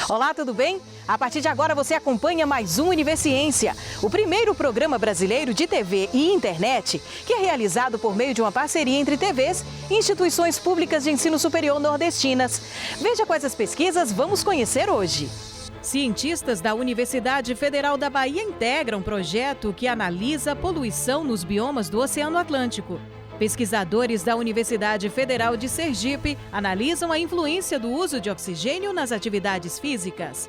Olá, tudo bem? A partir de agora você acompanha mais um Universiência, o primeiro programa brasileiro de TV e internet que é realizado por meio de uma parceria entre TVs e instituições públicas de ensino superior nordestinas. Veja quais as pesquisas vamos conhecer hoje. Cientistas da Universidade Federal da Bahia integram um projeto que analisa a poluição nos biomas do Oceano Atlântico. Pesquisadores da Universidade Federal de Sergipe analisam a influência do uso de oxigênio nas atividades físicas.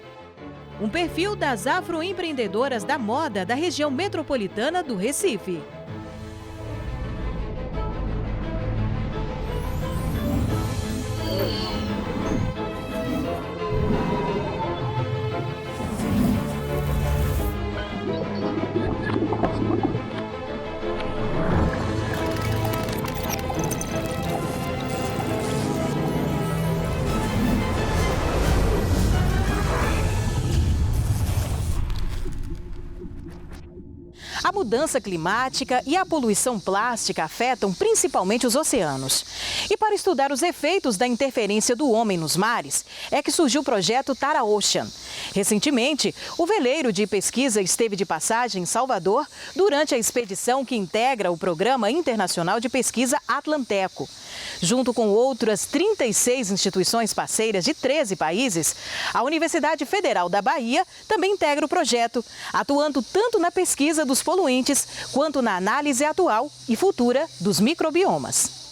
Um perfil das afroempreendedoras da moda da região metropolitana do Recife. A mudança climática e a poluição plástica afetam principalmente os oceanos. E para estudar os efeitos da interferência do homem nos mares, é que surgiu o projeto Tara Ocean. Recentemente, o veleiro de pesquisa esteve de passagem em Salvador durante a expedição que integra o Programa Internacional de Pesquisa Atlanteco. Junto com outras 36 instituições parceiras de 13 países, a Universidade Federal da Bahia também integra o projeto, atuando tanto na pesquisa dos poluentes quanto na análise atual e futura dos microbiomas.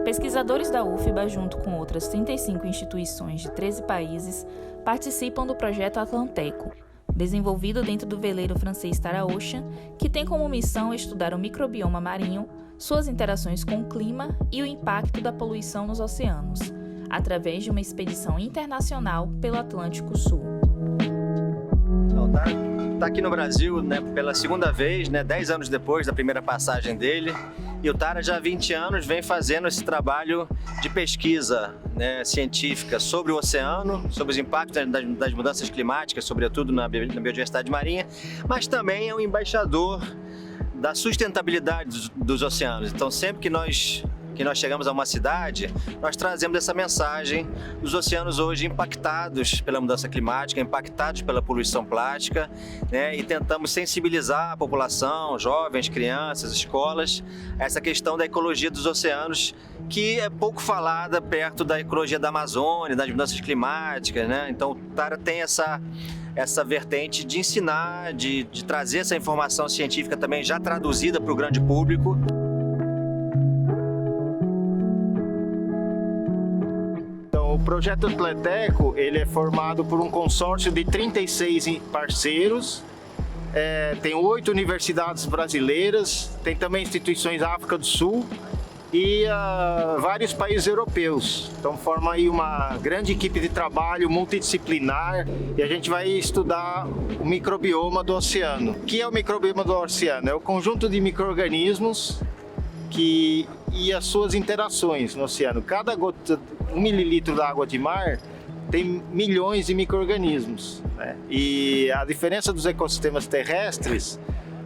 Pesquisadores da UFBA, junto com outras 35 instituições de 13 países, participam do projeto Atlanteco, desenvolvido dentro do veleiro francês Tara Ocean, que tem como missão estudar o microbioma marinho, suas interações com o clima e o impacto da poluição nos oceanos, através de uma expedição internacional pelo Atlântico Sul. Está aqui no Brasil, pela segunda vez, 10 anos depois da primeira passagem dele. E o Tara já há 20 anos vem fazendo esse trabalho de pesquisa científica sobre o oceano, sobre os impactos das mudanças climáticas, sobretudo na biodiversidade marinha, mas também é um embaixador da sustentabilidade dos oceanos. Então, sempre que nós chegamos a uma cidade, nós trazemos essa mensagem dos oceanos hoje impactados pela mudança climática, impactados pela poluição plástica, e tentamos sensibilizar a população, jovens, crianças, escolas, a essa questão da ecologia dos oceanos, que é pouco falada perto da ecologia da Amazônia, das mudanças climáticas, Então o Tara tem essa vertente de ensinar, de trazer essa informação científica também já traduzida para o grande público. O projeto Atlanteco, ele é formado por um consórcio de 36 parceiros, tem 8 universidades brasileiras, tem também instituições da África do Sul e vários países europeus. Então forma aí uma grande equipe de trabalho multidisciplinar e a gente vai estudar o microbioma do oceano. O que é o microbioma do oceano? É o conjunto de micro-organismos e as suas interações no oceano. Cada gota, 1 mililitro da água de mar tem milhões de micro-organismos, E a diferença dos ecossistemas terrestres,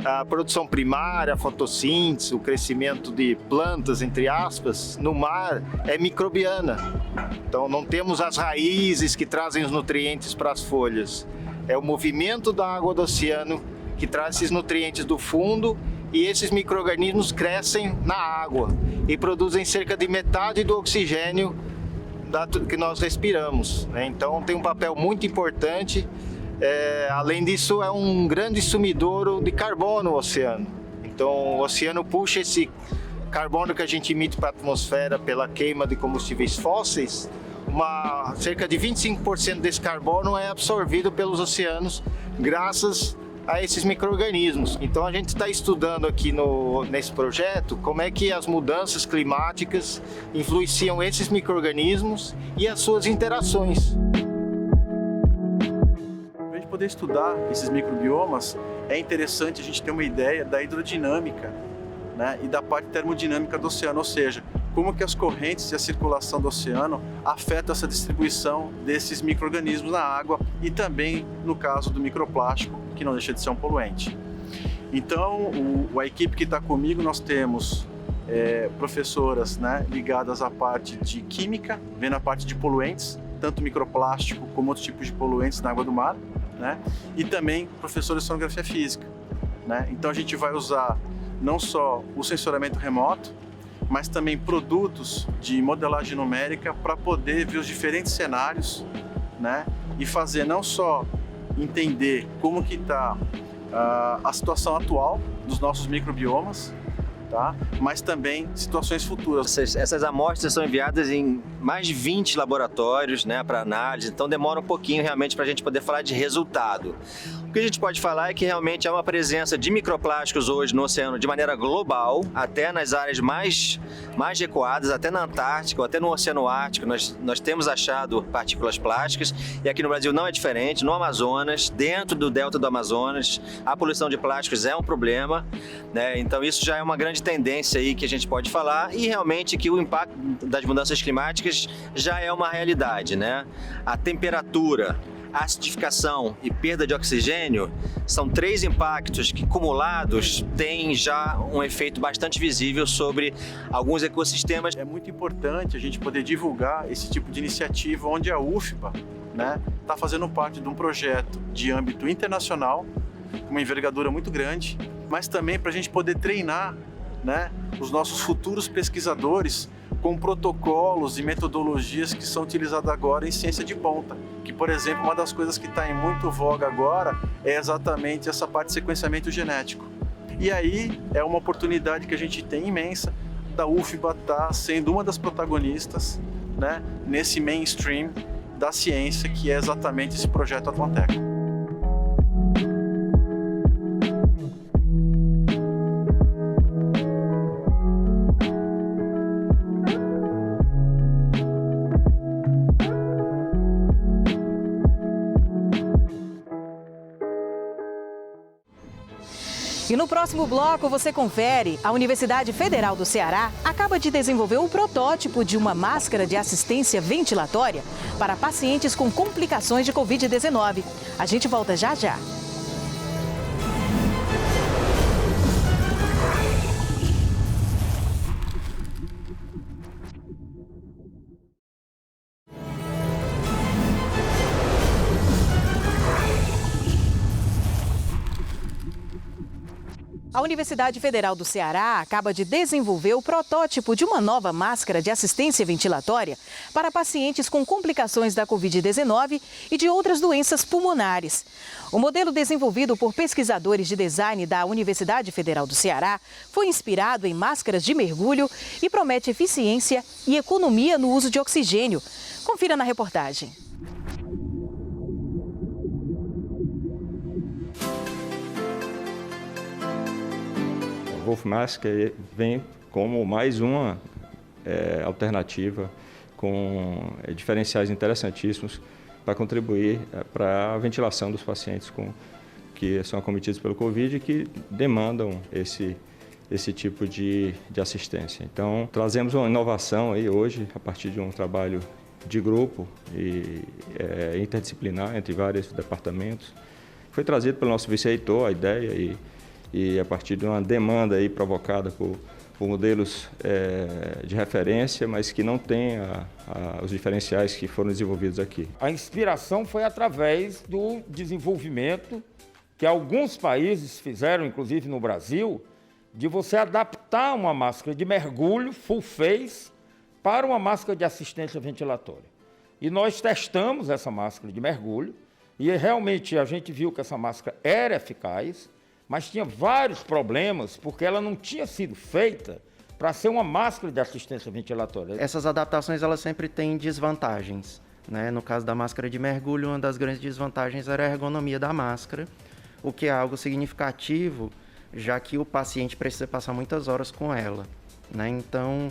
a produção primária, a fotossíntese, o crescimento de plantas, entre aspas, no mar é microbiana. Então não temos as raízes que trazem os nutrientes para as folhas. É o movimento da água do oceano que traz esses nutrientes do fundo. E esses micro-organismos crescem na água e produzem cerca de metade do oxigênio que nós respiramos, Então tem um papel muito importante. Além disso, é um grande sumidouro de carbono no oceano. Então o oceano puxa esse carbono que a gente emite para a atmosfera pela queima de combustíveis fósseis. Cerca de 25% desse carbono é absorvido pelos oceanos graças a esses micro-organismos. Então a gente está estudando aqui nesse projeto como é que as mudanças climáticas influenciam esses micro-organismos e as suas interações. Para a gente poder estudar esses microbiomas, é interessante a gente ter uma ideia da hidrodinâmica, e da parte termodinâmica do oceano, ou seja, como que as correntes e a circulação do oceano afetam essa distribuição desses micro-organismos na água e também no caso do microplástico, que não deixa de ser um poluente. Então, a equipe que está comigo, nós temos professoras, né, ligadas à parte de química, vendo a parte de poluentes, tanto microplástico como outros tipos de poluentes na água do mar, né, e também professores de sonografia física, né. Então a gente vai usar não só o sensoramento remoto, mas também produtos de modelagem numérica para poder ver os diferentes cenários, né, e fazer não só entender como que está a situação atual dos nossos microbiomas, tá? Mas também situações futuras. Essas amostras são enviadas em mais de 20 laboratórios, né, para análise, então demora um pouquinho realmente para a gente poder falar de resultado. O que a gente pode falar é que realmente há uma presença de microplásticos hoje no oceano de maneira global, até nas áreas mais recuadas, até na Antártica, ou até no Oceano Ártico, nós temos achado partículas plásticas, e aqui no Brasil não é diferente. No Amazonas, dentro do delta do Amazonas, a poluição de plásticos é um problema, né? Então isso já é uma grande tendência aí que a gente pode falar, e realmente que o impacto das mudanças climáticas já é uma realidade, né? A temperatura, acidificação e perda de oxigênio são 3 impactos que, acumulados, têm já um efeito bastante visível sobre alguns ecossistemas. É muito importante a gente poder divulgar esse tipo de iniciativa, onde a UFBA, né, está fazendo parte de um projeto de âmbito internacional, com uma envergadura muito grande, mas também para a gente poder treinar, né, os nossos futuros pesquisadores com protocolos e metodologias que são utilizadas agora em ciência de ponta. Que, por exemplo, uma das coisas que está em muito voga agora é exatamente essa parte de sequenciamento genético. E aí é uma oportunidade que a gente tem imensa da UFBA estar sendo uma das protagonistas, né, nesse mainstream da ciência, que é exatamente esse projeto Atlanteco. E no próximo bloco você confere, a Universidade Federal do Ceará acaba de desenvolver o protótipo de uma máscara de assistência ventilatória para pacientes com complicações de Covid-19. A gente volta já já. A Universidade Federal do Ceará acaba de desenvolver o protótipo de uma nova máscara de assistência ventilatória para pacientes com complicações da Covid-19 e de outras doenças pulmonares. O modelo, desenvolvido por pesquisadores de design da Universidade Federal do Ceará, foi inspirado em máscaras de mergulho e promete eficiência e economia no uso de oxigênio. Confira na reportagem. Wolf Mask vem como mais uma alternativa com diferenciais interessantíssimos para contribuir para a ventilação dos pacientes que são acometidos pelo Covid e que demandam esse tipo de assistência. Então, trazemos uma inovação aí hoje, a partir de um trabalho de grupo e interdisciplinar entre vários departamentos. Foi trazido pelo nosso vice-reitor a ideia e a partir de uma demanda aí provocada por modelos de referência, mas que não têm os diferenciais que foram desenvolvidos aqui. A inspiração foi através do desenvolvimento que alguns países fizeram, inclusive no Brasil, de você adaptar uma máscara de mergulho full face para uma máscara de assistência ventilatória. E nós testamos essa máscara de mergulho e realmente a gente viu que essa máscara era eficaz, mas tinha vários problemas, porque ela não tinha sido feita para ser uma máscara de assistência ventilatória. Essas adaptações, elas sempre têm desvantagens, né? No caso da máscara de mergulho, uma das grandes desvantagens era a ergonomia da máscara, o que é algo significativo, já que o paciente precisa passar muitas horas com ela, né? Então,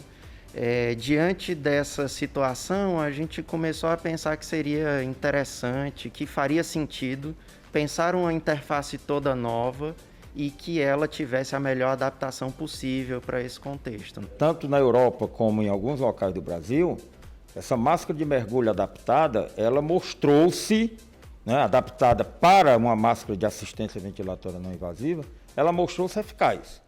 diante dessa situação, a gente começou a pensar que seria interessante, que faria sentido pensar uma interface toda nova e que ela tivesse a melhor adaptação possível para esse contexto. Tanto na Europa como em alguns locais do Brasil, essa máscara de mergulho adaptada, ela mostrou-se, né, adaptada para uma máscara de assistência ventilatória não invasiva, ela mostrou-se eficaz.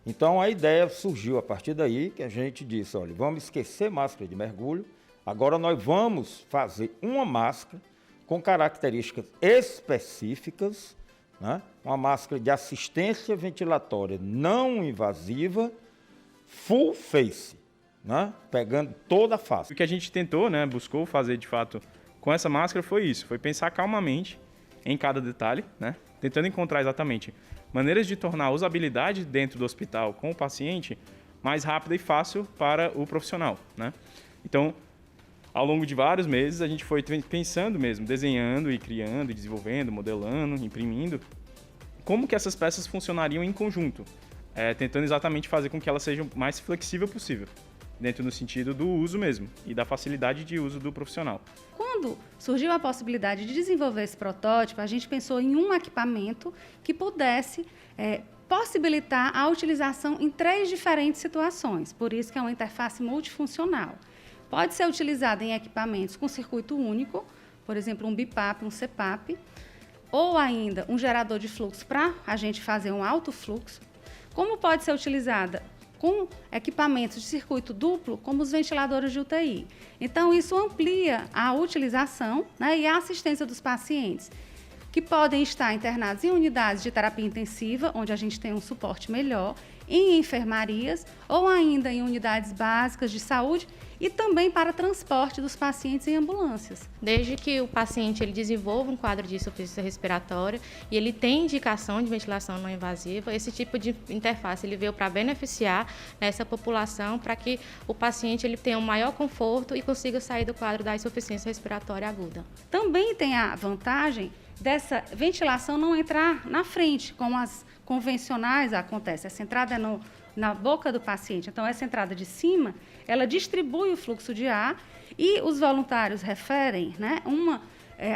Então a ideia surgiu a partir daí, que a gente disse, olha, vamos esquecer máscara de mergulho, agora nós vamos fazer uma máscara com características específicas, né, uma máscara de assistência ventilatória não invasiva, full face, né, pegando toda a face. O que a gente tentou, né, buscou fazer de fato com essa máscara foi isso, foi pensar calmamente em cada detalhe, né, tentando encontrar exatamente maneiras de tornar a usabilidade dentro do hospital com o paciente mais rápida e fácil para o profissional, né? Então, ao longo de vários meses, a gente foi pensando mesmo, desenhando e criando, e desenvolvendo, modelando, imprimindo, como que essas peças funcionariam em conjunto, tentando exatamente fazer com que elas sejam o mais flexível possível, dentro do sentido do uso mesmo e da facilidade de uso do profissional. Quando surgiu a possibilidade de desenvolver esse protótipo, a gente pensou em um equipamento que pudesse possibilitar a utilização em 3 diferentes situações, por isso que é uma interface multifuncional. Pode ser utilizada em equipamentos com circuito único, por exemplo, um BiPAP, um CPAP, ou ainda um gerador de fluxo para a gente fazer um alto fluxo, como pode ser utilizada com equipamentos de circuito duplo, como os ventiladores de UTI. Então, isso amplia a utilização, né, e a assistência dos pacientes, que podem estar internados em unidades de terapia intensiva, onde a gente tem um suporte melhor, em enfermarias ou ainda em unidades básicas de saúde e também para transporte dos pacientes em ambulâncias. Desde que o paciente ele desenvolva um quadro de insuficiência respiratória e ele tem indicação de ventilação não invasiva, esse tipo de interface ele veio para beneficiar essa população, para que o paciente ele tenha um maior conforto e consiga sair do quadro da insuficiência respiratória aguda. Também tem a vantagem dessa ventilação não entrar na frente, como as convencionais acontece. Essa entrada é na boca do paciente. Então, essa entrada de cima, ela distribui o fluxo de ar e os voluntários referem, né,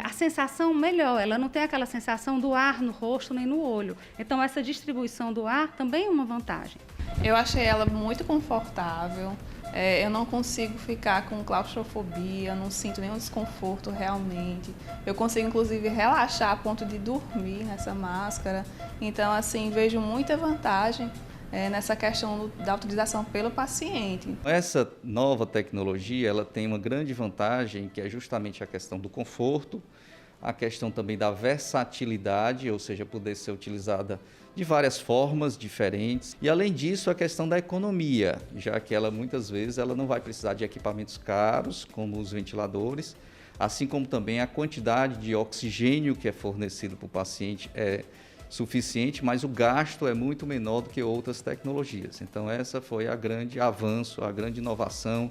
a sensação melhor. Ela não tem aquela sensação do ar no rosto nem no olho. Então, essa distribuição do ar também é uma vantagem. Eu achei ela muito confortável. Eu não consigo ficar com claustrofobia, não sinto nenhum desconforto realmente. Eu consigo, inclusive, relaxar a ponto de dormir nessa máscara. Então, assim, vejo muita vantagem nessa questão da utilização pelo paciente. Essa nova tecnologia, ela tem uma grande vantagem, que é justamente a questão do conforto, a questão também da versatilidade, ou seja, poder ser utilizada de várias formas diferentes. E, além disso, a questão da economia, já que ela, muitas vezes, ela não vai precisar de equipamentos caros, como os ventiladores, assim como também a quantidade de oxigênio que é fornecido para o paciente é suficiente, mas o gasto é muito menor do que outras tecnologias. Então, essa foi a grande avanço, a grande inovação,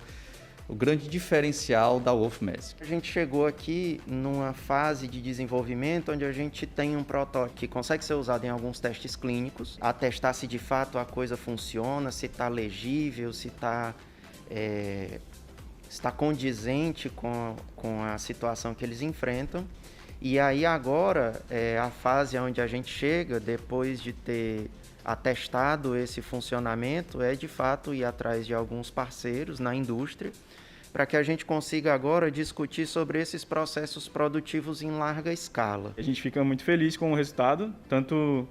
o grande diferencial da Wolfmask. A gente chegou aqui numa fase de desenvolvimento onde a gente tem um protótipo que consegue ser usado em alguns testes clínicos, a testar se de fato a coisa funciona, se está legível, se está condizente com a situação que eles enfrentam. E aí agora é a fase onde a gente chega, depois de ter atestado esse funcionamento, é de fato ir atrás de alguns parceiros na indústria, para que a gente consiga agora discutir sobre esses processos produtivos em larga escala. A gente fica muito feliz com o resultado, tanto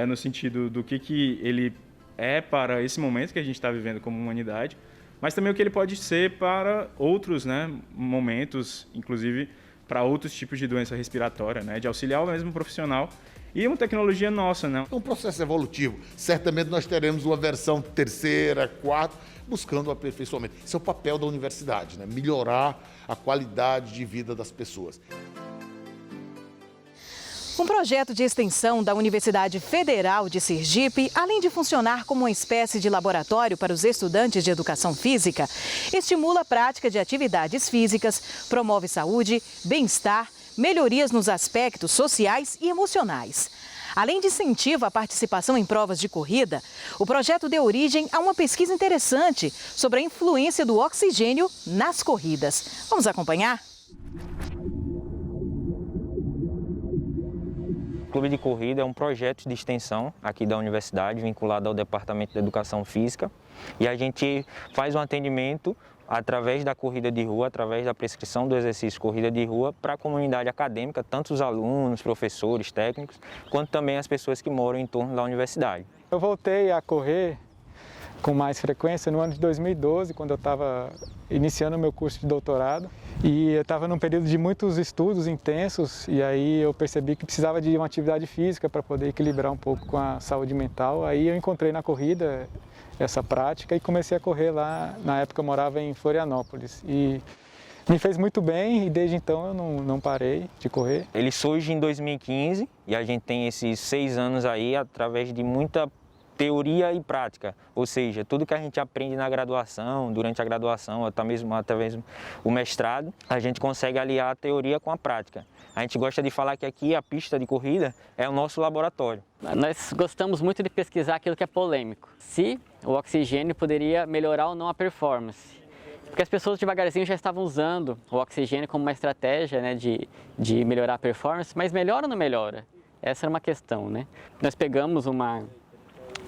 no sentido do que ele é para esse momento que a gente está vivendo como humanidade, mas também o que ele pode ser para outros, né, momentos, inclusive para outros tipos de doença respiratória, né, de auxiliar o mesmo profissional. E uma tecnologia nossa, né? É um processo evolutivo. Certamente nós teremos uma versão 3ª, 4ª, buscando o aperfeiçoamento. Esse é o papel da universidade, né? Melhorar a qualidade de vida das pessoas. Um projeto de extensão da Universidade Federal de Sergipe, além de funcionar como uma espécie de laboratório para os estudantes de educação física, estimula a prática de atividades físicas, promove saúde, bem-estar, melhorias nos aspectos sociais e emocionais. Além de incentivo à participação em provas de corrida, o projeto deu origem a uma pesquisa interessante sobre a influência do oxigênio nas corridas. Vamos acompanhar? Clube de Corrida é um projeto de extensão aqui da universidade, vinculado ao Departamento de Educação Física, e a gente faz um atendimento através da corrida de rua, através da prescrição do exercício corrida de rua para a comunidade acadêmica, tanto os alunos, professores, técnicos, quanto também as pessoas que moram em torno da universidade. Eu voltei a correr com mais frequência no ano de 2012, quando eu estava iniciando o meu curso de doutorado. E eu estava num período de muitos estudos intensos e aí eu percebi que precisava de uma atividade física para poder equilibrar um pouco com a saúde mental. Aí eu encontrei na corrida essa prática e comecei a correr lá. Na época eu morava em Florianópolis e me fez muito bem e desde então eu não parei de correr. Ele surge em 2015 e a gente tem esses 6 anos aí através de muita teoria e prática, ou seja, tudo que a gente aprende na graduação, durante a graduação, até mesmo o mestrado, a gente consegue aliar a teoria com a prática. A gente gosta de falar que aqui a pista de corrida é o nosso laboratório. Nós gostamos muito de pesquisar aquilo que é polêmico. Se o oxigênio poderia melhorar ou não a performance. Porque as pessoas devagarzinho já estavam usando o oxigênio como uma estratégia, né, de melhorar a performance, mas melhora ou não melhora? Essa era uma questão, né? Nós pegamos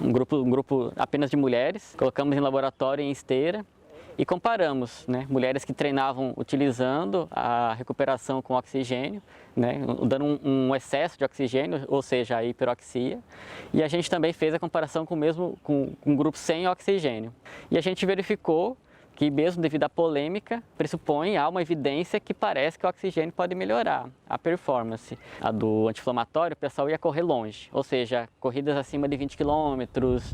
um grupo apenas de mulheres, colocamos em laboratório em esteira e comparamos, né, mulheres que treinavam utilizando a recuperação com oxigênio, né, dando um excesso de oxigênio, ou seja, a hiperoxia, e a gente também fez a comparação com um grupo sem oxigênio. E a gente verificou que mesmo devido à polêmica, há uma evidência que parece que o oxigênio pode melhorar a performance. A do anti-inflamatório, o pessoal ia correr longe, ou seja, corridas acima de 20 km,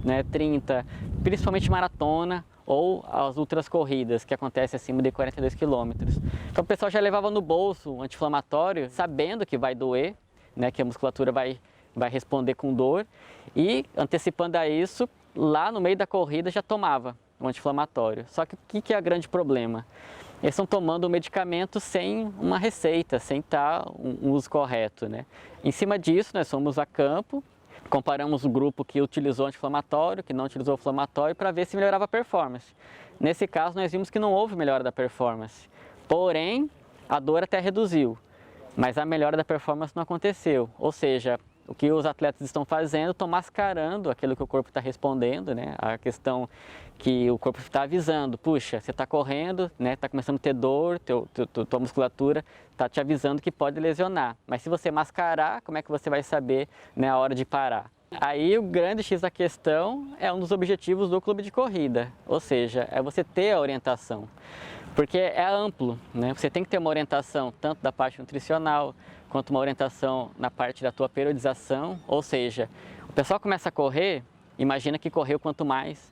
né, 30, principalmente maratona ou as outras corridas que acontecem acima de 42 km. Então o pessoal já levava no bolso o anti-inflamatório, sabendo que vai doer, né, que a musculatura vai responder com dor, e antecipando a isso, lá no meio da corrida já tomava um anti-inflamatório. Só que o que é o grande problema? Eles estão tomando o medicamento sem uma receita, sem estar um uso correto, né? Em cima disso, nós fomos a campo, comparamos o grupo que utilizou anti-inflamatório, que não utilizou inflamatório, para ver se melhorava a performance. Nesse caso, nós vimos que não houve melhora da performance. Porém, a dor até reduziu, mas a melhora da performance não aconteceu. Ou seja, o que os atletas estão fazendo, estão mascarando aquilo que o corpo está respondendo, né? A questão que o corpo está avisando, puxa, você está correndo, né? Está começando a ter dor, tua musculatura está te avisando que pode lesionar. Mas se você mascarar, como é que você vai saber, né, a hora de parar? Aí o grande X da questão é um dos objetivos do clube de corrida, ou seja, é você ter a orientação. Porque é amplo, né? Você tem que ter uma orientação tanto da parte nutricional, quanto uma orientação na parte da tua periodização, ou seja, o pessoal começa a correr, imagina que correu quanto mais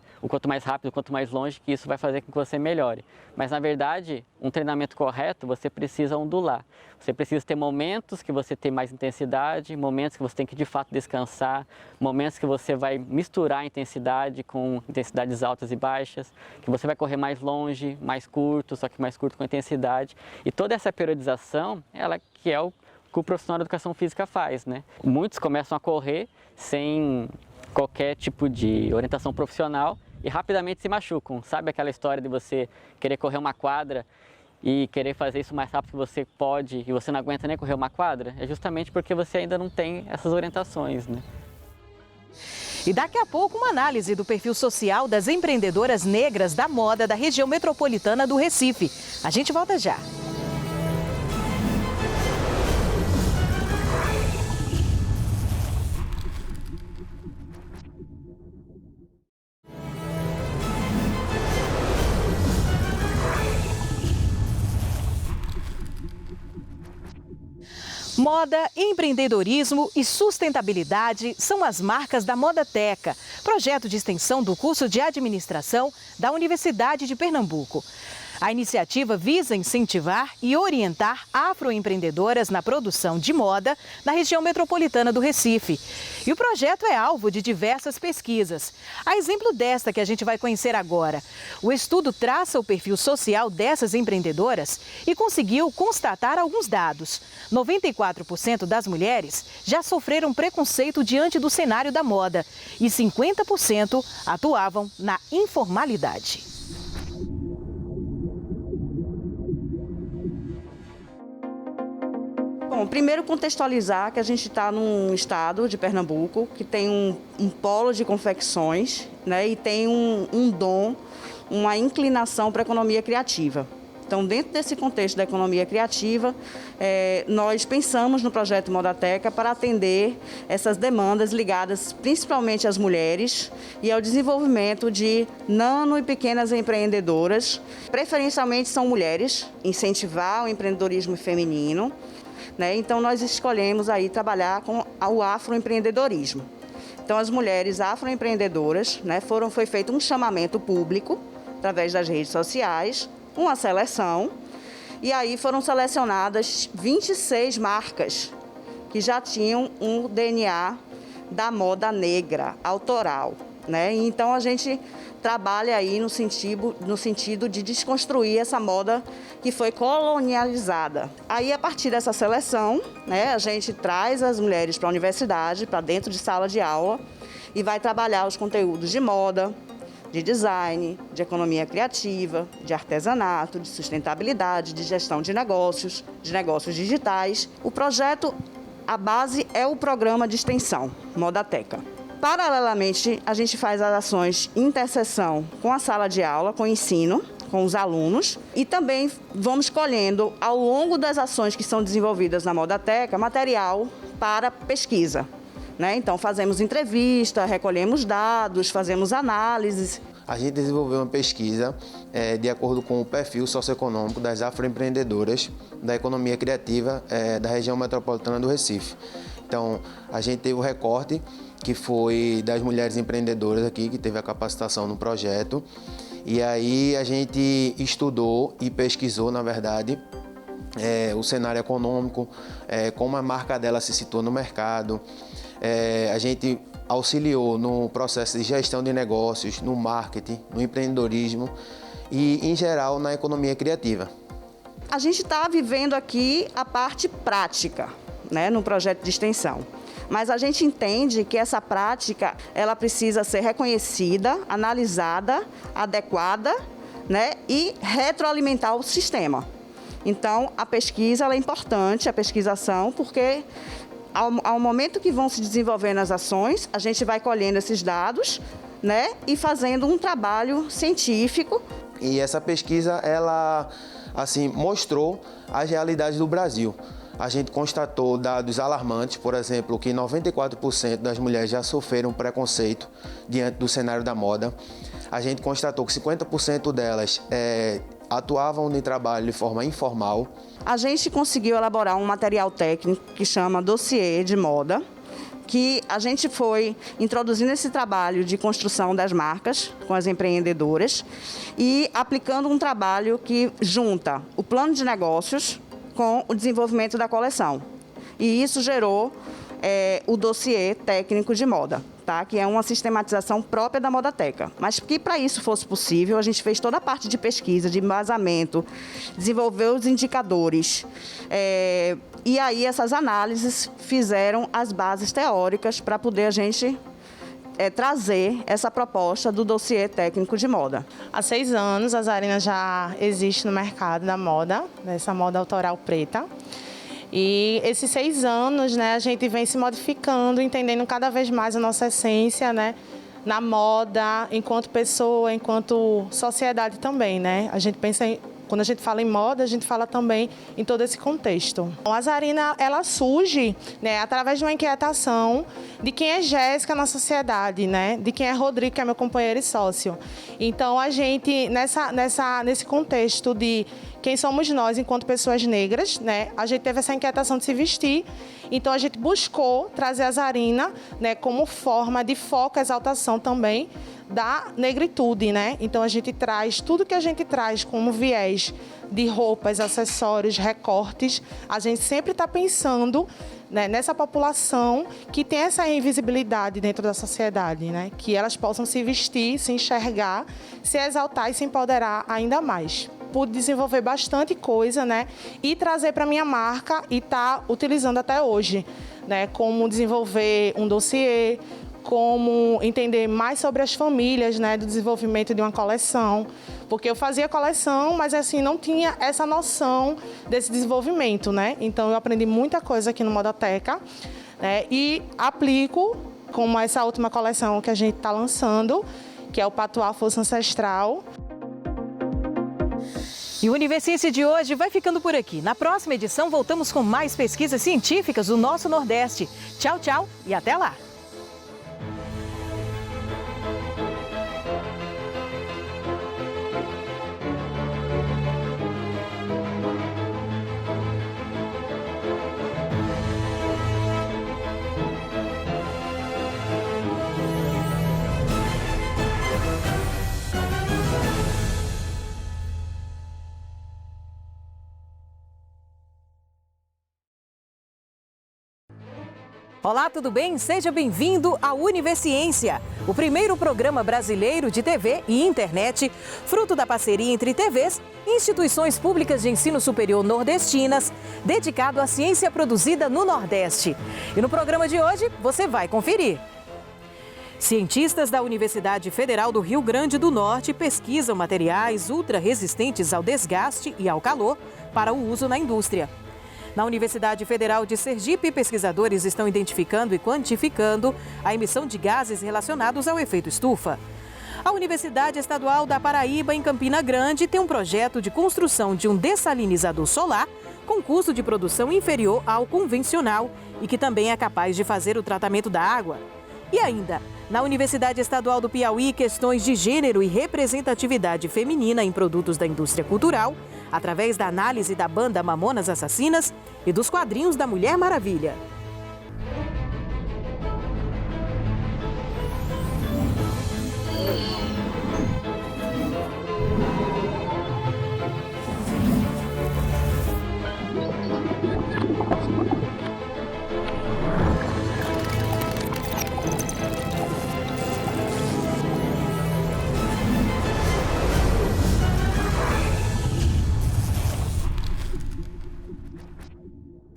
rápido, quanto mais longe, que isso vai fazer com que você melhore. Mas na verdade, um treinamento correto, você precisa ondular. Você precisa ter momentos que você tem mais intensidade, momentos que você tem que de fato descansar, momentos que você vai misturar a intensidade com intensidades altas e baixas, que você vai correr mais longe, mais curto, só que mais curto com intensidade. E toda essa periodização, ela que é o que o profissional de educação física faz, né? Muitos começam a correr sem qualquer tipo de orientação profissional e rapidamente se machucam. Sabe aquela história de você querer correr uma quadra e querer fazer isso o mais rápido que você pode e você não aguenta nem correr uma quadra? É justamente porque você ainda não tem essas orientações, né? E daqui a pouco uma análise do perfil social das empreendedoras negras da moda da região metropolitana do Recife. A gente volta já. Moda, empreendedorismo e sustentabilidade são as marcas da Modateca, projeto de extensão do curso de administração da Universidade de Pernambuco. A iniciativa visa incentivar e orientar afroempreendedoras na produção de moda na região metropolitana do Recife. E o projeto é alvo de diversas pesquisas. A exemplo desta que a gente vai conhecer agora. O estudo traça o perfil social dessas empreendedoras e conseguiu constatar alguns dados. 94% das mulheres já sofreram preconceito diante do cenário da moda e 50% atuavam na informalidade. Bom, primeiro contextualizar que a gente está num estado de Pernambuco que tem um polo de confecções, né, e tem um dom, uma inclinação para a economia criativa. Então, dentro desse contexto da economia criativa, nós pensamos no projeto Modateca para atender essas demandas ligadas principalmente às mulheres e ao desenvolvimento de nano e pequenas empreendedoras. Preferencialmente são mulheres, incentivar o empreendedorismo feminino, né? Então, nós escolhemos aí trabalhar com o afroempreendedorismo. Então, as mulheres afroempreendedoras, né, foi feito um chamamento público através das redes sociais, uma seleção, e aí foram selecionadas 26 marcas que já tinham um DNA da moda negra, autoral, né? Então a gente trabalha aí no sentido de desconstruir essa moda que foi colonializada. Aí, a partir dessa seleção, né, a gente traz as mulheres para a universidade, para dentro de sala de aula, e vai trabalhar os conteúdos de moda, de design, de economia criativa, de artesanato, de sustentabilidade, de gestão de negócios digitais. O projeto, a base é o programa de extensão Modateca. Paralelamente, a gente faz as ações em interseção com a sala de aula, com o ensino, com os alunos, e também vamos colhendo, ao longo das ações que são desenvolvidas na Modateca, material para pesquisa. Então, fazemos entrevista, recolhemos dados, fazemos análises. A gente desenvolveu uma pesquisa de acordo com o perfil socioeconômico das afroempreendedoras da economia criativa da região metropolitana do Recife. Então, a gente teve o recorte que foi das mulheres empreendedoras aqui, que teve a capacitação no projeto. E aí a gente estudou e pesquisou, na verdade, o cenário econômico, como a marca dela se situou no mercado. A gente auxiliou no processo de gestão de negócios, no marketing, no empreendedorismo e, em geral, na economia criativa. A gente está vivendo aqui a parte prática, né, no projeto de extensão. Mas a gente entende que essa prática ela precisa ser reconhecida, analisada, adequada, né, e retroalimentar o sistema. Então, a pesquisa ela é importante, a pesquisação, porque ao momento que vão se desenvolvendo as ações, a gente vai colhendo esses dados, né, e fazendo um trabalho científico. E essa pesquisa, ela assim, mostrou as realidades do Brasil. A gente constatou dados alarmantes, por exemplo, que 94% das mulheres já sofreram preconceito diante do cenário da moda. A gente constatou que 50% delas atuavam no trabalho de forma informal. A gente conseguiu elaborar um material técnico que chama Dossiê de Moda, que a gente foi introduzindo esse trabalho de construção das marcas com as empreendedoras e aplicando um trabalho que junta o plano de negócios com o desenvolvimento da coleção. E isso gerou o dossiê técnico de moda, tá? Que é uma sistematização própria da Modateca. Mas que para isso fosse possível, a gente fez toda a parte de pesquisa, de embasamento, desenvolveu os indicadores. E aí essas análises fizeram as bases teóricas para poder a gente trazer essa proposta do dossiê técnico de moda. Há 6 anos a Zarina já existe no mercado da moda, dessa moda autoral preta. E esses 6 anos, né, a gente vem se modificando, entendendo cada vez mais a nossa essência, né, na moda, enquanto pessoa, enquanto sociedade também, né? A gente pensa quando a gente fala em moda, a gente fala também em todo esse contexto. A Zarina, ela surge, né, através de uma inquietação de quem é Jéssica na sociedade, né, de quem é Rodrigo, que é meu companheiro e sócio. Então, a gente, nesse contexto de quem somos nós enquanto pessoas negras, né, a gente teve essa inquietação de se vestir. Então, a gente buscou trazer a Zarina, né, como forma de foco, exaltação também da negritude, né? Então, a gente traz tudo que a gente traz como viés de roupas, acessórios, recortes. A gente sempre está pensando, né, nessa população que tem essa invisibilidade dentro da sociedade, né? Que elas possam se vestir, se enxergar, se exaltar e se empoderar ainda mais. Pude desenvolver bastante coisa, né? E trazer para minha marca e tá utilizando até hoje, né? Como desenvolver um dossiê, como entender mais sobre as famílias, né, do desenvolvimento de uma coleção, Porque eu fazia coleção, mas assim, não tinha essa noção desse desenvolvimento, né? Então eu aprendi muita coisa aqui no Modoteca, né? E aplico, como essa última coleção que a gente está lançando, que é o Patuá Força Ancestral. E o Universiense de hoje vai ficando por aqui. Na próxima edição, voltamos com mais pesquisas científicas do nosso Nordeste. Tchau, tchau e até lá! Olá, tudo bem? Seja bem-vindo à Universiência, o primeiro programa brasileiro de TV e internet, fruto da parceria entre TVs e instituições públicas de ensino superior nordestinas, dedicado à ciência produzida no Nordeste. E no programa de hoje, você vai conferir. Cientistas da Universidade Federal do Rio Grande do Norte pesquisam materiais ultra-resistentes ao desgaste e ao calor para o uso na indústria. Na Universidade Federal de Sergipe, pesquisadores estão identificando e quantificando a emissão de gases relacionados ao efeito estufa. A Universidade Estadual da Paraíba, em Campina Grande, tem um projeto de construção de um dessalinizador solar com custo de produção inferior ao convencional e que também é capaz de fazer o tratamento da água. E ainda, na Universidade Estadual do Piauí, questões de gênero e representatividade feminina em produtos da indústria cultural, através da análise da banda Mamonas Assassinas e dos quadrinhos da Mulher Maravilha.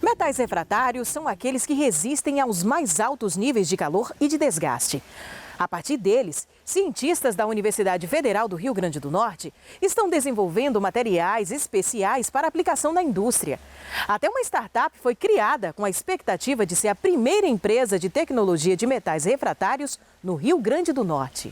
Metais refratários são aqueles que resistem aos mais altos níveis de calor e de desgaste. A partir deles, cientistas da Universidade Federal do Rio Grande do Norte estão desenvolvendo materiais especiais para aplicação na indústria. Até uma startup foi criada com a expectativa de ser a primeira empresa de tecnologia de metais refratários no Rio Grande do Norte.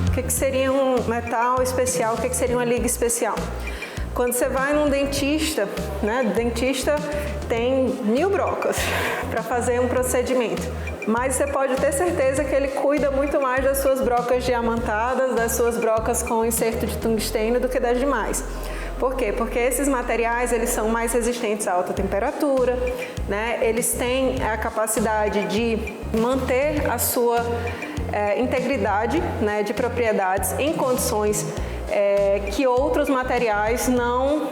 O que seria um metal especial? O que seria uma liga especial? Quando você vai num dentista, né? O dentista tem 1000 brocas para fazer um procedimento, mas você pode ter certeza que ele cuida muito mais das suas brocas diamantadas, das suas brocas com inserto de tungstênio do que das demais. Por quê? Porque esses materiais eles são mais resistentes a alta temperatura, né? Eles têm a capacidade de manter a sua integridade, né, de propriedades em condições que outros materiais não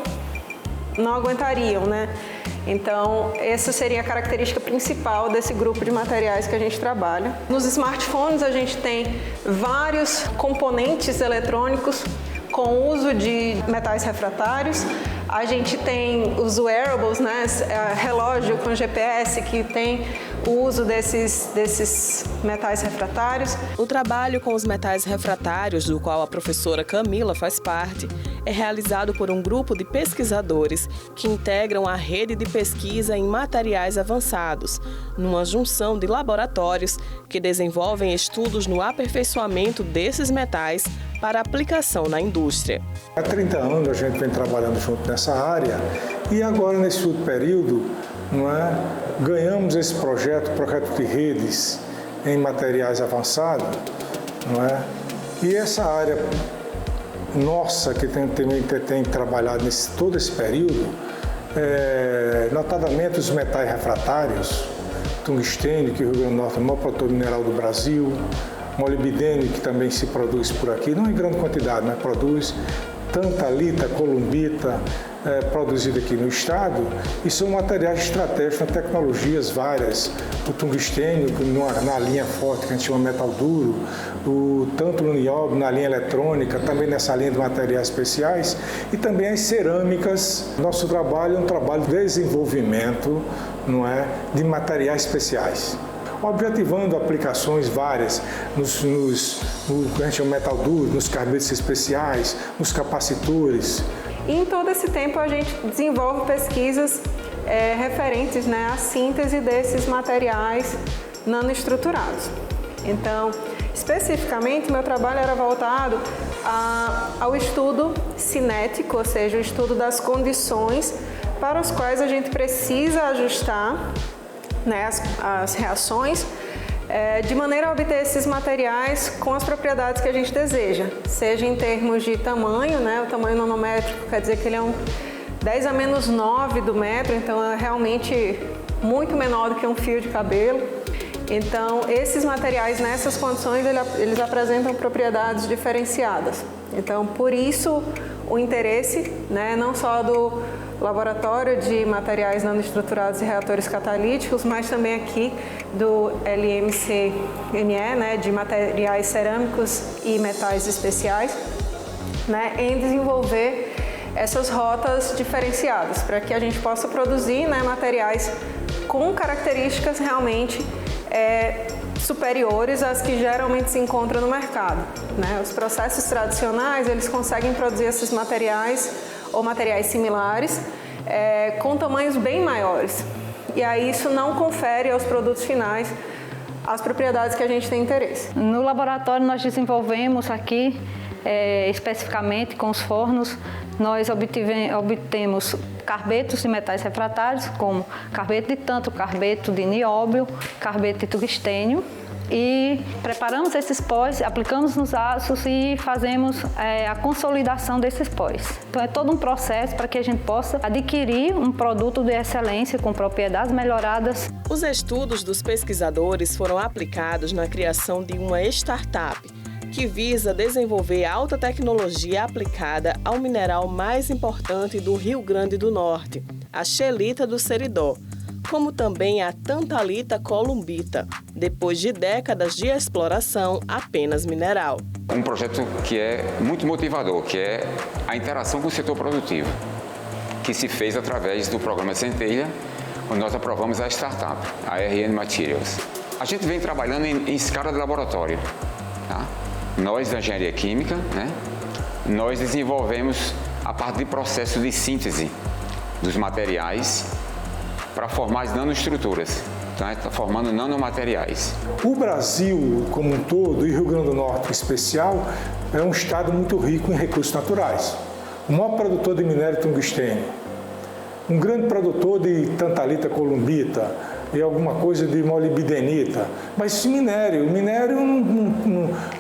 aguentariam, né? Então, essa seria a característica principal desse grupo de materiais que a gente trabalha. Nos smartphones, a gente tem vários componentes eletrônicos com uso de metais refratários. A gente tem os wearables, né, relógio com GPS que tem o uso desses metais refratários. O trabalho com os metais refratários, do qual a professora Camila faz parte, é realizado por um grupo de pesquisadores que integram a rede de pesquisa em materiais avançados, numa junção de laboratórios que desenvolvem estudos no aperfeiçoamento desses metais para aplicação na indústria. Há 30 anos a gente vem trabalhando junto nessa área e agora, nesse último período, ganhamos esse projeto de redes em materiais avançados, e essa área nossa que tem trabalhado todo esse período, notadamente os metais refratários, tungstênio, que o Rio Grande do Norte é o maior produtor mineral do Brasil, molibdênio, que também se produz por aqui, não em grande quantidade, mas produz tantalita, columbita, produzido aqui no estado e são materiais estratégicos, tecnologias várias, o tungstênio na linha forte que a gente chama metal duro, tanto no nióbio na linha eletrônica, também nessa linha de materiais especiais e também as cerâmicas. Nosso trabalho é um trabalho de desenvolvimento, não é, de materiais especiais, objetivando aplicações várias no que a gente chama metal duro, nos carbetes especiais, nos capacitores. E em todo esse tempo a gente desenvolve pesquisas referentes, né, à síntese desses materiais nanoestruturados. Então, especificamente, meu trabalho era voltado ao estudo cinético, ou seja, o estudo das condições para as quais a gente precisa ajustar, né, as reações de maneira a obter esses materiais com as propriedades que a gente deseja, seja em termos de tamanho, né, o tamanho nanométrico quer dizer que ele é um 10 a menos 9 do metro, então é realmente muito menor do que um fio de cabelo. Então, esses materiais nessas condições, eles apresentam propriedades diferenciadas. Então, por isso o interesse, né, não só do Laboratório de Materiais Nanoestruturados e Reatores Catalíticos, mas também aqui do LMCME, né, de Materiais Cerâmicos e Metais Especiais, né, em desenvolver essas rotas diferenciadas, para que a gente possa produzir, né, materiais com características realmente superiores às que geralmente se encontram no mercado, né? Os processos tradicionais, eles conseguem produzir esses materiais ou materiais similares com tamanhos bem maiores. E aí isso não confere aos produtos finais as propriedades que a gente tem interesse. No laboratório nós desenvolvemos aqui, especificamente com os fornos, nós obtemos carbetos de metais refratários, como carbeto de tântalo, carbeto de nióbio, carbeto de tungstênio, e preparamos esses pós, aplicamos nos aços e fazemos a consolidação desses pós. Então é todo um processo para que a gente possa adquirir um produto de excelência com propriedades melhoradas. Os estudos dos pesquisadores foram aplicados na criação de uma startup que visa desenvolver alta tecnologia aplicada ao mineral mais importante do Rio Grande do Norte, a scheelita do Seridó, como também a tantalita columbita, depois de décadas de exploração apenas mineral. Um projeto que é muito motivador, que é a interação com o setor produtivo, que se fez através do programa Centelha, onde nós aprovamos a startup, a RN Materials. A gente vem trabalhando em escala de laboratório, tá? Nós, da engenharia química, né, nós desenvolvemos a parte de processo de síntese dos materiais para formar as nanoestruturas. Então, está formando nanomateriais. O Brasil, como um todo, e Rio Grande do Norte em especial, é um estado muito rico em recursos naturais. O maior produtor de minério tungstênio, um grande produtor de tantalita columbita, e alguma coisa de molibdenita, mas o minério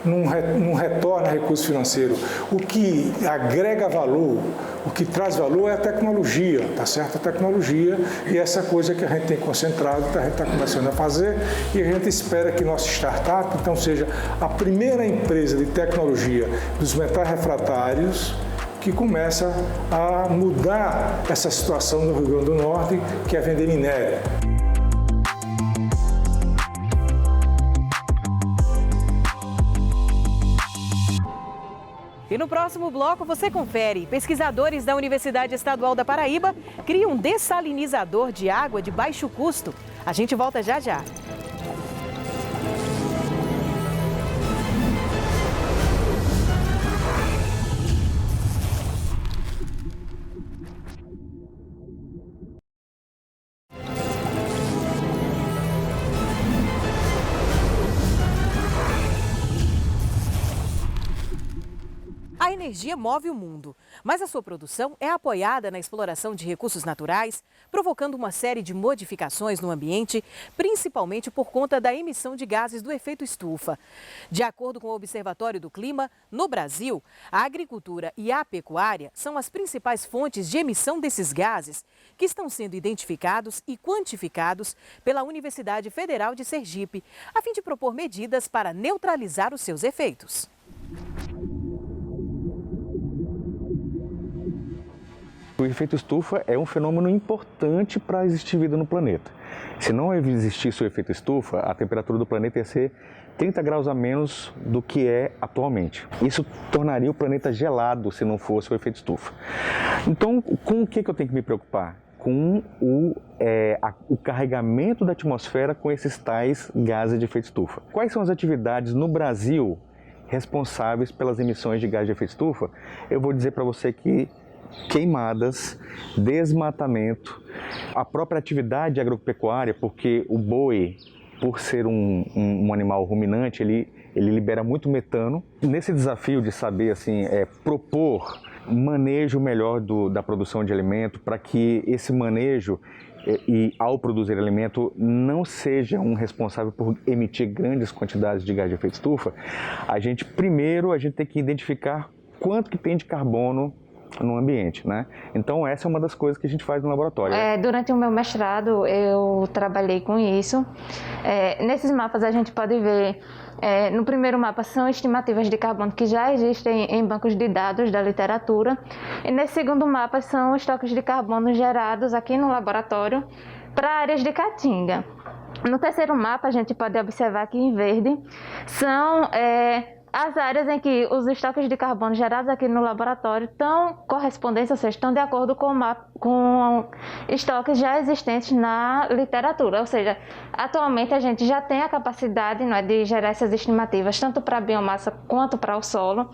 não retorna recurso financeiro. O que agrega valor, o que traz valor é a tecnologia, tá certo? A tecnologia, e essa coisa que a gente tem concentrado, que a gente está começando a fazer, e a gente espera que nossa startup, então, seja a primeira empresa de tecnologia dos metais refratários que começa a mudar essa situação no Rio Grande do Norte, que é vender minério. E no próximo bloco você confere. Pesquisadores da Universidade Estadual da Paraíba criam um dessalinizador de água de baixo custo. A gente volta já já. A energia move o mundo, mas a sua produção é apoiada na exploração de recursos naturais, provocando uma série de modificações no ambiente, principalmente por conta da emissão de gases do efeito estufa. De acordo com o Observatório do Clima, no Brasil, a agricultura e a pecuária são as principais fontes de emissão desses gases, que estão sendo identificados e quantificados pela Universidade Federal de Sergipe, a fim de propor medidas para neutralizar os seus efeitos. O efeito estufa é um fenômeno importante para existir vida no planeta. Se não existisse o efeito estufa, a temperatura do planeta ia ser 30 graus a menos do que é atualmente. Isso tornaria o planeta gelado se não fosse o efeito estufa. Então, com o que eu tenho que me preocupar? Com o carregamento da atmosfera com esses tais gases de efeito estufa. Quais são as atividades no Brasil responsáveis pelas emissões de gás de efeito estufa? Eu vou dizer para você que queimadas, desmatamento, a própria atividade agropecuária, porque o boi, por ser um animal ruminante, ele libera muito metano. Nesse desafio de saber assim, propor manejo melhor da produção de alimento, para que esse manejo e ao produzir alimento não seja um responsável por emitir grandes quantidades de gás de efeito estufa, a gente tem que identificar quanto que tem de carbono no ambiente, né? Então essa é uma das coisas que a gente faz no laboratório. Durante o meu mestrado eu trabalhei com isso. Nesses mapas a gente pode ver, no primeiro mapa são estimativas de carbono que já existem em bancos de dados da literatura, e nesse segundo mapa são estoques de carbono gerados aqui no laboratório para áreas de caatinga. No terceiro mapa a gente pode observar que em verde são as áreas em que os estoques de carbono gerados aqui no laboratório estão correspondentes, ou seja, estão de acordo com estoques já existentes na literatura. Ou seja, atualmente a gente já tem a capacidade, não é, de gerar essas estimativas, tanto para a biomassa quanto para o solo.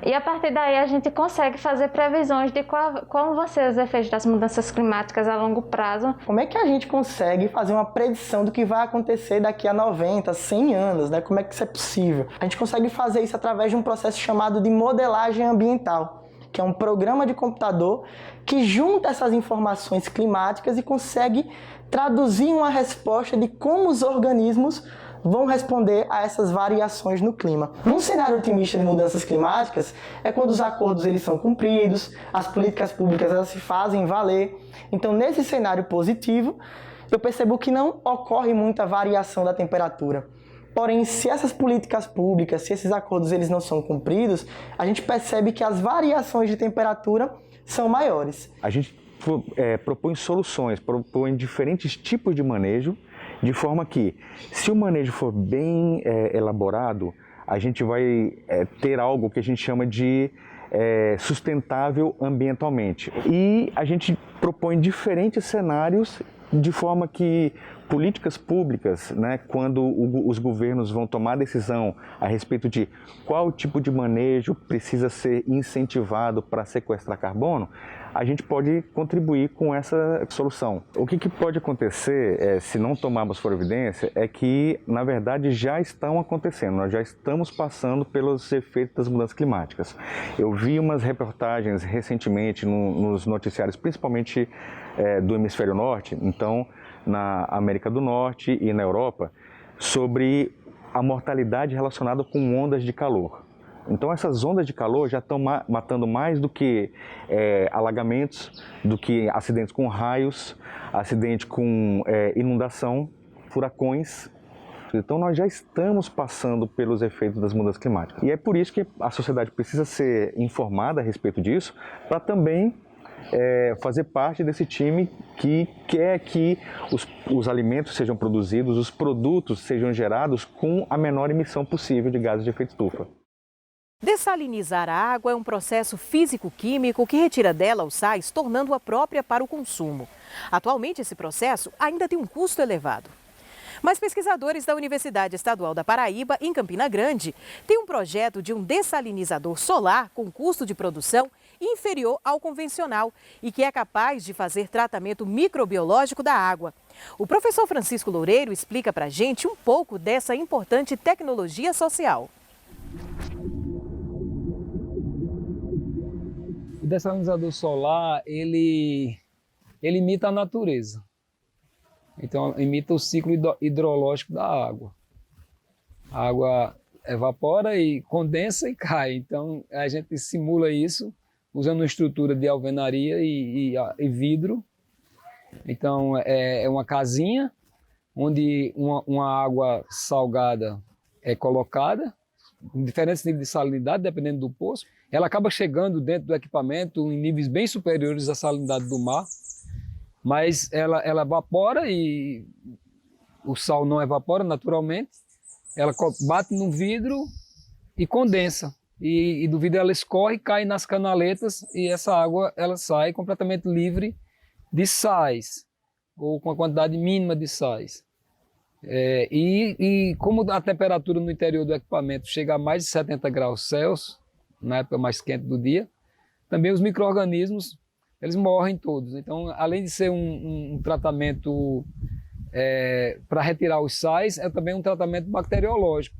E a partir daí a gente consegue fazer previsões de qual vão ser os efeitos das mudanças climáticas a longo prazo. Como é que a gente consegue fazer uma predição do que vai acontecer daqui a 90, 100 anos, né? Como é que isso é possível? A gente consegue fazer isso através de um processo chamado de modelagem ambiental, que é um programa de computador que junta essas informações climáticas e consegue traduzir uma resposta de como os organismos vão responder a essas variações no clima. Num cenário otimista de mudanças climáticas, é quando os acordos eles são cumpridos, as políticas públicas elas se fazem valer. Então, nesse cenário positivo, eu percebo que não ocorre muita variação da temperatura. Porém, se essas políticas públicas, se esses acordos eles não são cumpridos, a gente percebe que as variações de temperatura são maiores. A gente propõe soluções, propõe diferentes tipos de manejo, de forma que, se o manejo for bem elaborado, a gente vai ter algo que a gente chama de sustentável ambientalmente. E a gente propõe diferentes cenários de forma que políticas públicas, né, quando os governos vão tomar decisão a respeito de qual tipo de manejo precisa ser incentivado para sequestrar carbono, a gente pode contribuir com essa solução. O que pode acontecer, se não tomarmos providência, é que, na verdade, já estão acontecendo, nós já estamos passando pelos efeitos das mudanças climáticas. Eu vi umas reportagens recentemente nos noticiários, principalmente do hemisfério norte, então na América do Norte e na Europa, sobre a mortalidade relacionada com ondas de calor. Então essas ondas de calor já estão matando mais do que alagamentos, do que acidentes com raios, acidente com inundação, furacões. Então nós já estamos passando pelos efeitos das mudanças climáticas. E é por isso que a sociedade precisa ser informada a respeito disso, para também fazer parte desse time que quer que os alimentos sejam produzidos, os produtos sejam gerados com a menor emissão possível de gases de efeito estufa. Dessalinizar a água é um processo físico-químico que retira dela os sais, tornando-a própria para o consumo. Atualmente, esse processo ainda tem um custo elevado. Mas pesquisadores da Universidade Estadual da Paraíba, em Campina Grande, têm um projeto de um dessalinizador solar com custo de produção inferior ao convencional e que é capaz de fazer tratamento microbiológico da água. O professor Francisco Loureiro explica para a gente um pouco dessa importante tecnologia social. O dessalinizador solar, ele imita a natureza. Então, imita o ciclo hidrológico da água. A água evapora e condensa e cai. Então, a gente simula isso usando uma estrutura de alvenaria e vidro. Então, é uma casinha onde uma água salgada é colocada diferentes níveis de salinidade, dependendo do poço. Ela acaba chegando dentro do equipamento em níveis bem superiores à salinidade do mar, mas ela evapora e o sal não evapora naturalmente. Ela bate no vidro e condensa. E do vidro ela escorre, cai nas canaletas e essa água ela sai completamente livre de sais, ou com a quantidade mínima de sais. E como a temperatura no interior do equipamento chega a mais de 70 graus Celsius, na época mais quente do dia, também os micro-organismos eles morrem todos. Então, além de ser um tratamento para retirar os sais, é também um tratamento bacteriológico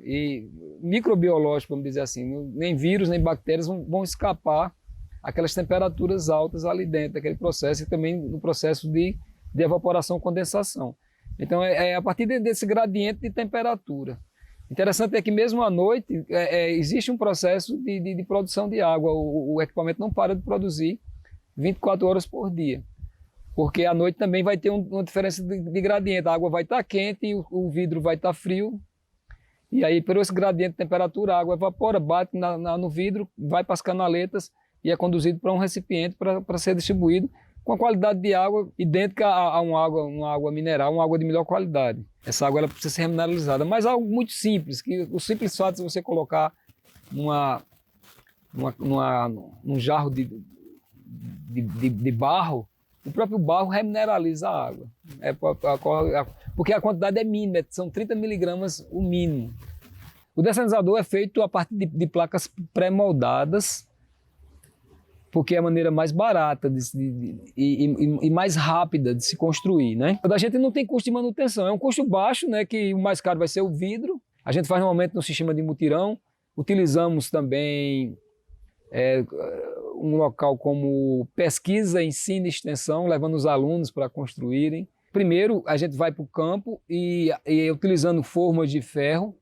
e microbiológico, vamos dizer assim. Nem vírus, nem bactérias vão escapar aquelas temperaturas altas ali dentro daquele processo, e também no processo de evaporação, condensação. Então, é a partir desse gradiente de temperatura. Interessante é que mesmo à noite existe um processo de produção de água. O equipamento não para de produzir 24 horas por dia, porque à noite também vai ter uma diferença de gradiente. A água vai estar quente e o vidro vai estar frio. E aí, por esse gradiente de temperatura, a água evapora, bate no vidro, vai para as canaletas e é conduzido para um recipiente para ser distribuído com a qualidade de água idêntica a uma água mineral, uma água de melhor qualidade. Essa água ela precisa ser remineralizada, mas algo muito simples, que o simples fato de você colocar num jarro de barro, o próprio barro remineraliza a água. Porque a quantidade é mínima, são 30 miligramas o mínimo. O dessalinizador é feito a partir de placas pré-moldadas, porque é a maneira mais barata e mais rápida de se construir, né? A gente não tem custo de manutenção, é um custo baixo, né? Que o mais caro vai ser o vidro. A gente faz normalmente no sistema de mutirão. Utilizamos também um local como pesquisa, ensino e extensão, levando os alunos para construírem. Primeiro, a gente vai para o campo e utilizando formas de ferro,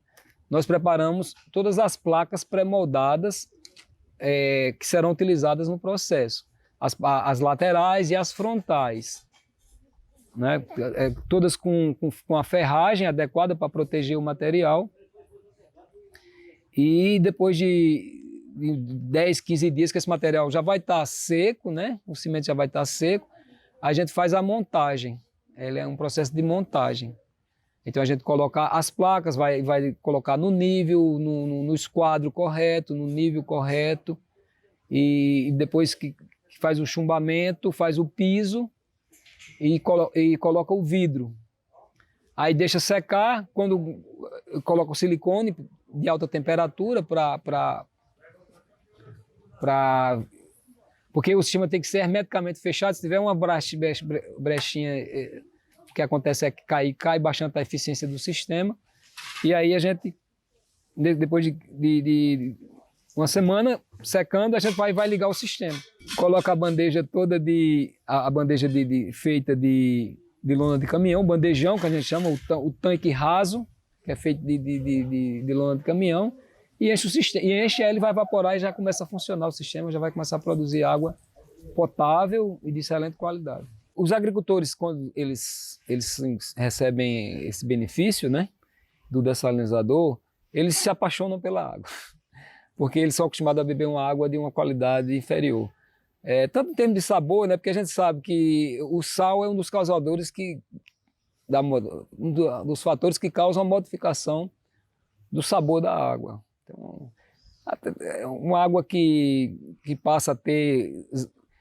nós preparamos todas as placas pré-moldadas que serão utilizadas no processo. As laterais e as frontais, né? Todas com a ferragem adequada para proteger o material. E depois de 10, 15 dias que esse material já vai estar seco, né? O cimento já vai estar seco, a gente faz a montagem. Ele é um processo de montagem. Então a gente coloca as placas, vai colocar no nível, no esquadro correto, no nível correto, e depois que faz o chumbamento, faz o piso e coloca o vidro. Aí deixa secar, quando coloca o silicone de alta temperatura porque o sistema tem que ser hermeticamente fechado. Se tiver uma brechinha, o que acontece é que cai bastante a eficiência do sistema. E aí a gente, depois de uma semana secando, a gente vai ligar o sistema. Coloca a bandeja toda feita de lona de caminhão, bandejão que a gente chama, o tanque raso, que é feito de lona de caminhão, e enche o sistema, ele vai evaporar e já começa a funcionar o sistema, já vai começar a produzir água potável e de excelente qualidade. Os agricultores, quando eles recebem esse benefício, né, do dessalinizador, eles se apaixonam pela água, porque eles são acostumados a beber uma água de uma qualidade inferior. Tanto em termos de sabor, né, porque a gente sabe que o sal é um dos causadores dos fatores que causam a modificação do sabor da água. Então, uma água que passa a ter,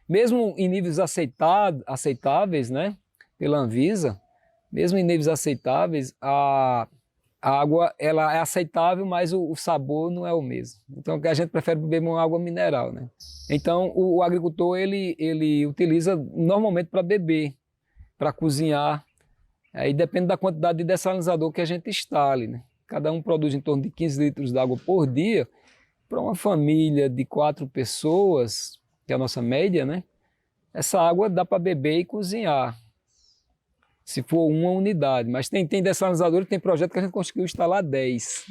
mesmo em níveis aceitáveis, né, pela Anvisa, mesmo em níveis aceitáveis, a água ela é aceitável, mas o sabor não é o mesmo. Então a gente prefere beber uma água mineral, né? Então o agricultor ele utiliza normalmente para beber, para cozinhar. Aí depende da quantidade de dessalinizador que a gente instale, né? Cada um produz em torno de 15 litros de água por dia. Para uma família de 4 pessoas, que é a nossa média, né? Essa água dá para beber e cozinhar, se for uma unidade. Mas tem dessalinizador, tem projeto que a gente conseguiu instalar 10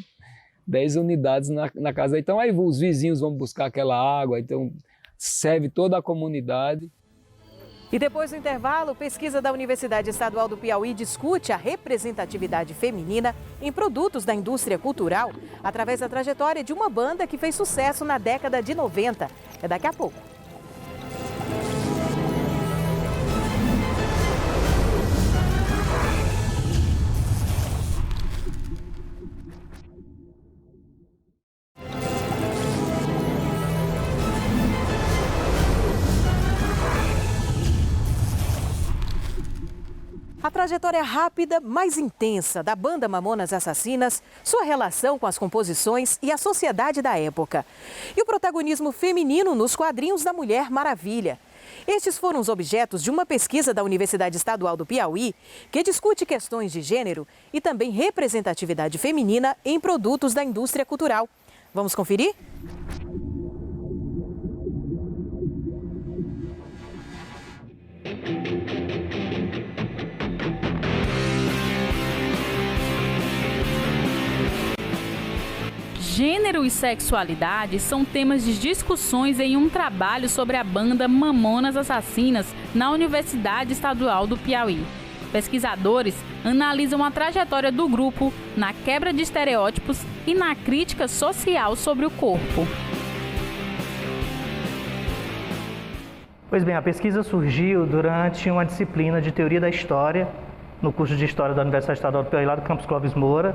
unidades na casa. Então aí os vizinhos vão buscar aquela água, então serve toda a comunidade. E depois do intervalo, pesquisa da Universidade Estadual do Piauí discute a representatividade feminina em produtos da indústria cultural através da trajetória de uma banda que fez sucesso na década de 90. É daqui a pouco. A trajetória rápida, mas intensa da banda Mamonas Assassinas, sua relação com as composições e a sociedade da época. E o protagonismo feminino nos quadrinhos da Mulher Maravilha. Estes foram os objetos de uma pesquisa da Universidade Estadual do Piauí, que discute questões de gênero e também representatividade feminina em produtos da indústria cultural. Vamos conferir? Gênero e sexualidade são temas de discussões em um trabalho sobre a banda Mamonas Assassinas na Universidade Estadual do Piauí. Pesquisadores analisam a trajetória do grupo na quebra de estereótipos e na crítica social sobre o corpo. Pois bem, a pesquisa surgiu durante uma disciplina de Teoria da História, no curso de História da Universidade Estadual do Piauí, lá do campus Clóvis Moura.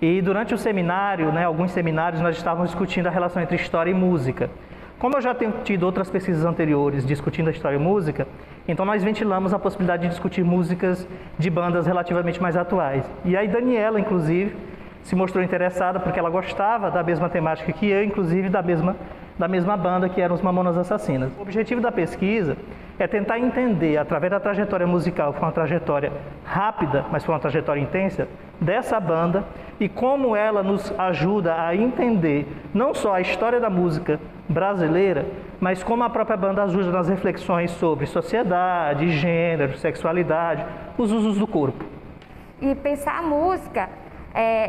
E durante o seminário, alguns seminários, nós estávamos discutindo a relação entre história e música. Como eu já tenho tido outras pesquisas anteriores discutindo a história e música, então nós ventilamos a possibilidade de discutir músicas de bandas relativamente mais atuais. E aí Daniela, inclusive, se mostrou interessada porque ela gostava da mesma temática que eu, inclusive da mesma banda, que eram os Mamonas Assassinas. O objetivo da pesquisa é tentar entender, através da trajetória musical, que foi uma trajetória rápida, mas foi uma trajetória intensa, dessa banda e como ela nos ajuda a entender não só a história da música brasileira, mas como a própria banda ajuda nas reflexões sobre sociedade, gênero, sexualidade, os usos do corpo. E pensar a música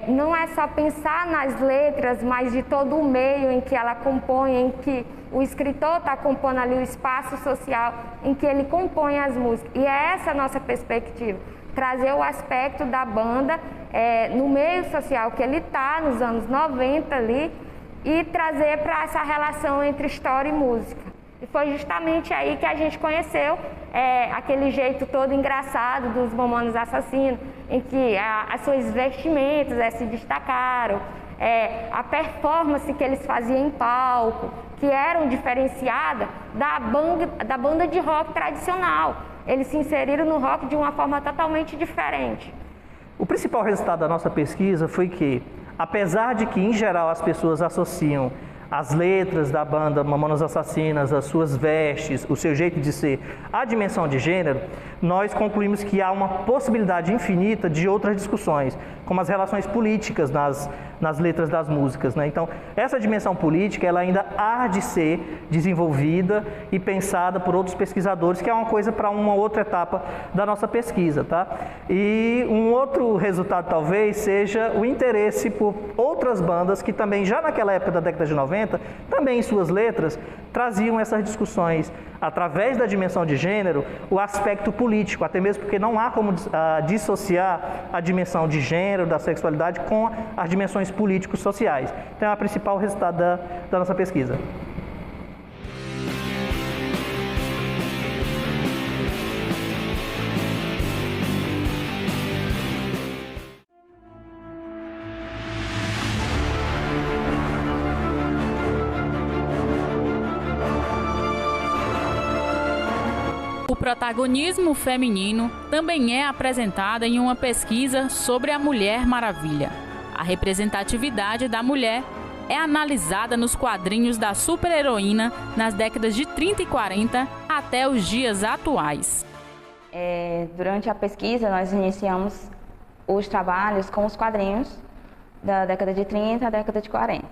não é só pensar nas letras, mas de todo o meio em que ela compõe, em que o escritor está compondo ali o espaço social em que ele compõe as músicas. E é essa a nossa perspectiva, trazer o aspecto da banda no meio social que ele está, nos anos 90 ali, e trazer para essa relação entre história e música. E foi justamente aí que a gente conheceu aquele jeito todo engraçado dos Mamonas Assassinos, em que as suas vestimentas se destacaram, a performance que eles faziam em palco, que eram diferenciadas da banda de rock tradicional. Eles se inseriram no rock de uma forma totalmente diferente. O principal resultado da nossa pesquisa foi que, apesar de que, em geral, as pessoas associam as letras da banda Mamonas Assassinas, as suas vestes, o seu jeito de ser, a dimensão de gênero, nós concluímos que há uma possibilidade infinita de outras discussões, como as relações políticas nas letras das músicas, né? Então, essa dimensão política, ela ainda há de ser desenvolvida e pensada por outros pesquisadores, que é uma coisa para uma outra etapa da nossa pesquisa, tá? E um outro resultado, talvez, seja o interesse por outras bandas que também, já naquela época da década de 90, também em suas letras, traziam essas discussões através da dimensão de gênero, o aspecto político, até mesmo porque não há como dissociar a dimensão de gênero, da sexualidade, com as dimensões políticos sociais. Então é o principal resultado da nossa pesquisa. O protagonismo feminino também é apresentado em uma pesquisa sobre a Mulher Maravilha. A representatividade da mulher é analisada nos quadrinhos da super-heroína nas décadas de 30 e 40 até os dias atuais. Durante a pesquisa, nós iniciamos os trabalhos com os quadrinhos da década de 30 à década de 40,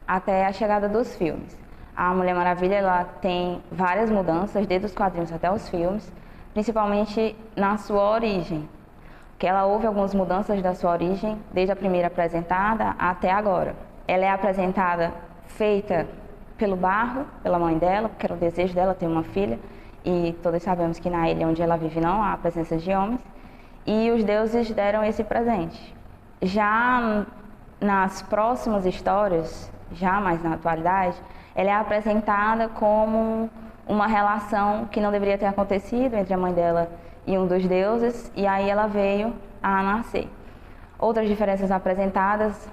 até a chegada dos filmes. A Mulher Maravilha ela tem várias mudanças, desde os quadrinhos até os filmes, principalmente na sua origem, que ela houve algumas mudanças da sua origem, desde a primeira apresentada até agora. Ela é apresentada feita pelo barro, pela mãe dela, porque era o desejo dela ter uma filha, e todos sabemos que na ilha onde ela vive não há presença de homens, e os deuses deram esse presente. Já nas próximas histórias, já mais na atualidade, ela é apresentada como uma relação que não deveria ter acontecido entre a mãe dela e um dos deuses, e aí ela veio a nascer. Outras diferenças apresentadas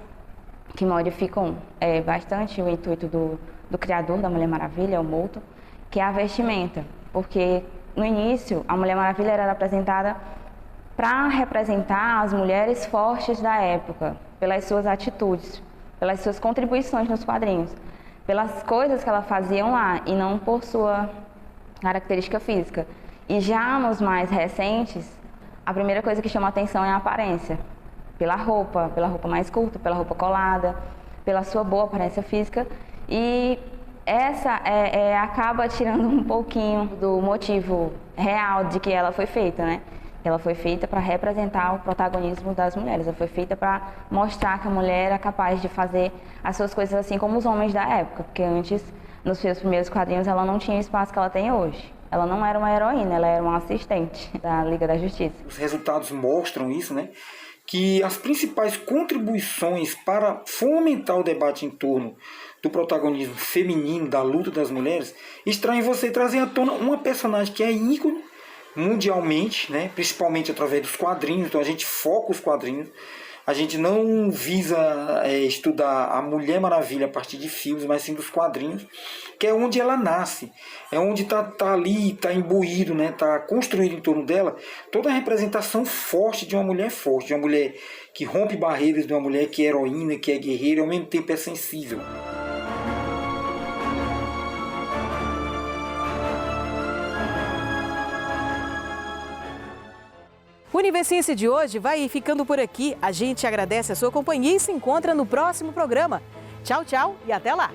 que modificam bastante o intuito do criador da Mulher Maravilha, o Molto, que é a vestimenta, porque no início a Mulher Maravilha era apresentada para representar as mulheres fortes da época, pelas suas atitudes, pelas suas contribuições nos quadrinhos, pelas coisas que ela fazia lá e não por sua característica física. E já nos mais recentes, a primeira coisa que chama a atenção é a aparência, pela roupa mais curta, pela roupa colada, pela sua boa aparência física, e essa acaba tirando um pouquinho do motivo real de que ela foi feita, né? Ela foi feita para representar o protagonismo das mulheres, ela foi feita para mostrar que a mulher era capaz de fazer as suas coisas assim como os homens da época, porque antes, nos seus primeiros quadrinhos, ela não tinha o espaço que ela tem hoje. Ela não era uma heroína, ela era uma assistente da Liga da Justiça. Os resultados mostram isso, né? Que as principais contribuições para fomentar o debate em torno do protagonismo feminino, da luta das mulheres, está em você trazer à tona uma personagem que é ícone mundialmente, né? Principalmente através dos quadrinhos. Então a gente foca os quadrinhos, a gente não visa estudar a Mulher Maravilha a partir de filmes, mas sim dos quadrinhos, que é onde ela nasce, é onde tá ali, tá imbuído, né? Tá construído em torno dela toda a representação forte, de uma mulher que rompe barreiras, de uma mulher que é heroína, que é guerreira e ao mesmo tempo é sensível. O Universiense de hoje vai ficando por aqui. A gente agradece a sua companhia e se encontra no próximo programa. Tchau, tchau e até lá!